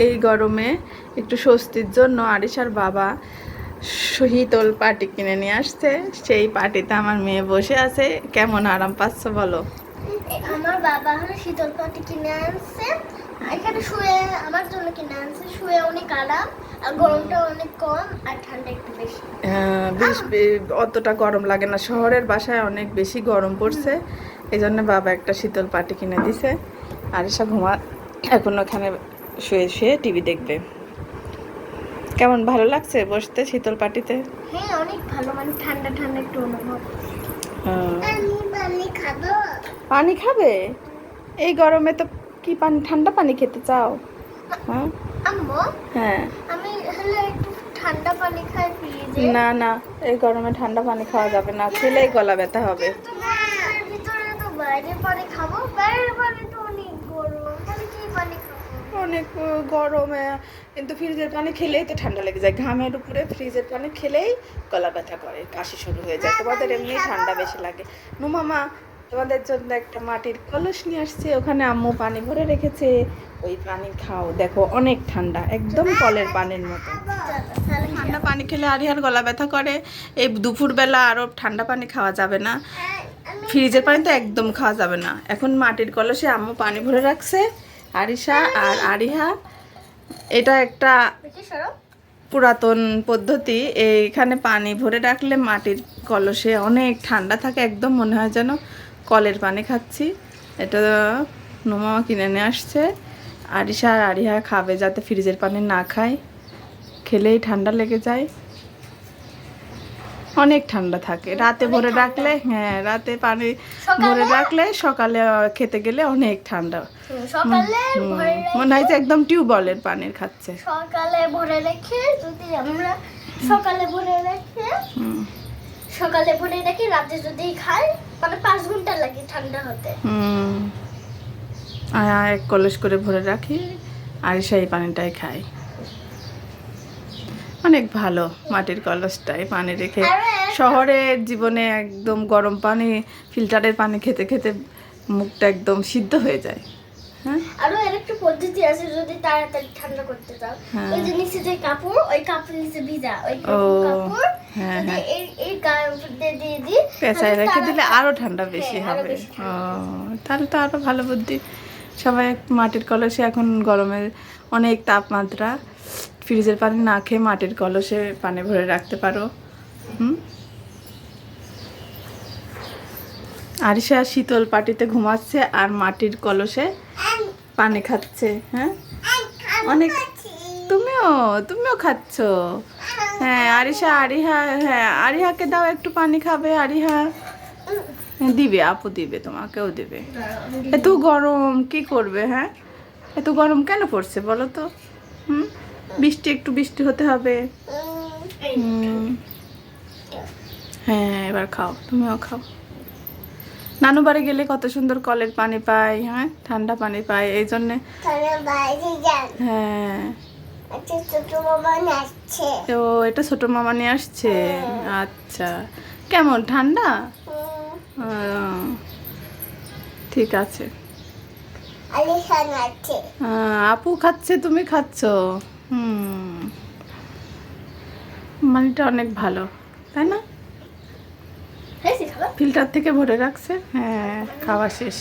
এই গরমে একটু স্বস্তির জন্য আরিশার বাবা শীতল পাটি কিনে নিয়ে আসছে। সেই পাটিতে আমার মেয়ে বসে আছে। কেমন আরাম পাচ্ছে বলো? আমার বাবা হলো শীতল পাটি কিনে আনছে, এখানে শুয়ে আমার জন্য কিনে আনছে। শুয়ে অনেক আরাম, আর গরমটা অনেক কম, আর ঠান্ডা একটু বেশি। অতটা গরম লাগে না। শহরের বাসায় অনেক বেশি গরম পড়ছে, এই জন্য বাবা একটা শীতল পাটি কিনে দিছে। আরিশা এখন ওখানে শুয়ে শুয়ে টিভি দেখবে। কেমন ভালো লাগছে বসতে শীতল পাটিতে? হ্যাঁ, অনেক ভালো, মানে ঠান্ডা ঠান্ডা একটু অনুভব। আমি পানি খাবো। পানি খাবে? এই গরমে তো কি পানি, ঠান্ডা পানি খেতে চাও? হ্যাঁ আম্মু, হ্যাঁ। আমি হলো একটু ঠান্ডা পানি খাই ফ্রিজে। না না, এই গরমে ঠান্ডা পানি খাওয়া যাবে না, খেলেই গলা ব্যথা হবে। ভিতরে তো বাইরে পানি খাবো, বাইরের পানি তো অনেক গরম, তাহলে কি পানি খাবো? অনেক গরমে কিন্তু ফ্রিজের পানি খেলেই তো ঠান্ডা লেগে যায়। ঘামের উপরে ফ্রিজের পানি খেলেই গলা ব্যথা করে, কাশি শুরু হয়ে যায়। তোমাদের এমনি ঠান্ডা বেশি লাগে। মামা, তোমাদের জন্য একটা মাটির কলস নিয়ে আসছে, ওখানে আম্মু পানি ভরে রেখেছে, ওই পানি খাও। দেখো অনেক ঠান্ডা, একদম কলের পানির মতো। ঠান্ডা পানি খেলে আরিহার গলা ব্যথা করে। এই দুপুরবেলা আরও ঠান্ডা পানি খাওয়া যাবে না, ফ্রিজের পানি তো একদম খাওয়া যাবে না। এখন মাটির কলসে আম্মু পানি ভরে রাখছে আরিশা আর আরিহা। এটা একটা পুরাতন পদ্ধতি। এইখানে পানি ভরে রাখলে মাটির কলসে অনেক ঠান্ডা থাকে, একদম মনে হয় যেন কলের পানি খাচ্ছি। এটা নোমামা কিনে নিয়ে আসছে। আরিশা আর আরিহা খাবে, যাতে ফ্রিজের পানি না খায়, খেলেই ঠান্ডা লেগে যায়। অনেক ঠান্ডা থাকে রাতে ভরে রাখলে। হ্যাঁ, রাতে পানি ভরে রাখলে সকালে খেতে গেলে অনেক ঠান্ডা। সকালে মনে হয় যে একদম টিউবওয়েলের পানির খাচ্ছে। সকালে ভরে রেখে যদি আমরা সকালে ভরে রেখে রাতে যদি খাই, মানে 5 ঘন্টা লাগে ঠান্ডা হতে। এক কলস করে ভরে রাখি, আর সেই পানিটাই খাই। অনেক ভালো মাটির কলসটাই পানি রেখে। শহরের জীবনে একদম গরম পানি, ফিল্টারের পানি খেতে খেতে মুখটা একদম সিদ্ধ হয়ে যায়। হ্যাঁ, আরো আরেকটা পদ্ধতি আছে, যদি তাড়াতাড়ি ঠান্ডা করতে চাও। ওই যে নিচে যে কাপড়, ওই কাপড় নিচে ভিজা ওই কাপড়, এই কাপড় দিয়ে দিই, পেঁচায় রেখে দিলে আরো ঠান্ডা বেশি হবে। তাহলে তো আরো ভালো বুদ্ধি। সবাই মাটির কলসে, এখন গরমের অনেক তাপমাত্রা, ফ্রিজের পানি না খেয়ে মাটির কলসে পানি ভরে রাখতে পারো। আরিশা শীতল পাটিতে ঘুমাচ্ছে আর মাটির কলসে পানি খাচ্ছে। হ্যাঁ, অনেক। তুমিও খাচ্ছ? হ্যাঁ আরিশা, আরিহা, হ্যাঁ আরিহাকে দাও একটু পানি খাবে। আরিহা দিবে, আপু দিবে, তোমাকেও দিবে। এত গরম কি করবে? হ্যাঁ, এত গরম কেন পড়ছে বলো তো? একটু বৃষ্টি হতে হবে। হ্যাঁ, এবার খাও, তুমিও খাও। নানু বাড়ি গেলে কত সুন্দর কলের পানি পাই, হ্যাঁ ঠান্ডা পানি পাই, এই জন্যে। হ্যাঁ, তো এটা ছোট মামা নিয়ে আসছে। আচ্ছা, কেমন ঠান্ডা? ঠিক আছে। আপু খাচ্ছে, তুমি খাচ্ছ। পানিটা অনেক ভালো, তাই না? ফিল্টার থেকে ভরে রাখছে। হ্যাঁ, খাওয়া শেষ।